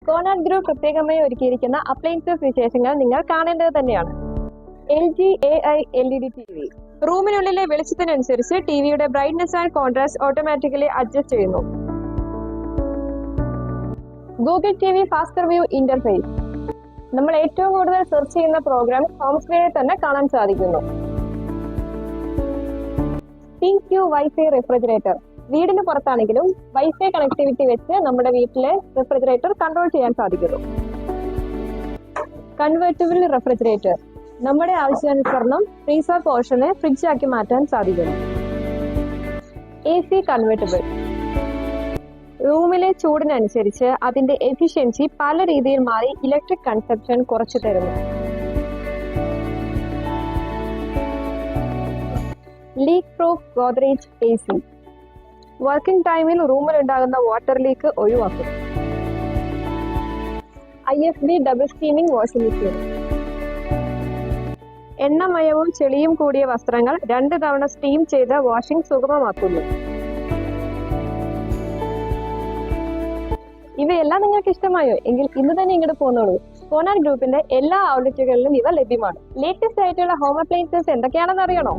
Connaught group പ്രത്യേകമായി ഒരുക്കിയിരിക്കുന്ന appliances വിശേഷങ്ങൾ നിങ്ങൾ കാണേണ്ടത് തന്നെയാണ്. LG AI LED TV. റൂമിനുള്ളിലെ വെളിച്ചത്തിനനുസരിച്ച് ടിവിയുടെ brightness and contrast automatically adjust ചെയ്യുന്നു. Google TV faster view interface. നമ്മൾ ഏറ്റവും കൂടുതൽ സെർച്ച് ചെയ്യുന്ന പ്രോഗ്രാം ഹോം സ്ക്രീനിൽ തന്നെ കാണാൻ സാധിക്കുന്നു. ThinQ wifi refrigerator. വീടിന് പുറത്താണെങ്കിലും വൈഫൈ കണക്ടിവിറ്റി വെച്ച് നമ്മുടെ വീട്ടിലെ റെഫ്രിജറേറ്റർ കൺട്രോൾ ചെയ്യാൻ സാധിക്കുന്നു. Convertible refrigerator. നമ്മുടെ ആവശ്യാനുസരണം ഫ്രീസർ പോർഷനെ ഫ്രിഡ്ജ് ആക്കി മാറ്റാൻ സാധിക്കുന്നു. AC convertible. റൂമിലെ ചൂടിനനുസരിച്ച് അതിന്റെ എഫിഷ്യൻസി പല രീതിയിൽ മാറി ഇലക്ട്രിക് കൺസപ്ഷൻ കുറച്ചു തരുന്നു. Leak proof Godrej AC. Working ടൈമിൽ റൂമിലുണ്ടാകുന്ന വാട്ടർ ലീക്ക് ഒഴിവാക്കും. IFB double steaming washing machine. എണ്ണമയവും ചെളിയും കൂടിയ വസ്ത്രങ്ങൾ 2 തവണ സ്റ്റീം ചെയ്ത് വാഷിംഗ് സുഗമമാക്കുന്നു. ഇവയെല്ലാം നിങ്ങൾക്ക് ഇഷ്ടമായോ? എങ്കിൽ ഇന്ന് തന്നെ ഇങ്ങോട്ട് പോന്നോളൂ. കോണാട്ട് ഗ്രൂപ്പിന്റെ എല്ലാ ഔട്ട്ലെറ്റുകളിലും ഇവ ലഭ്യമാണ്. ലേറ്റസ്റ്റ് ആയിട്ടുള്ള ഹോം അപ്ലയൻസസ് എന്തൊക്കെയാണെന്ന് അറിയണോ?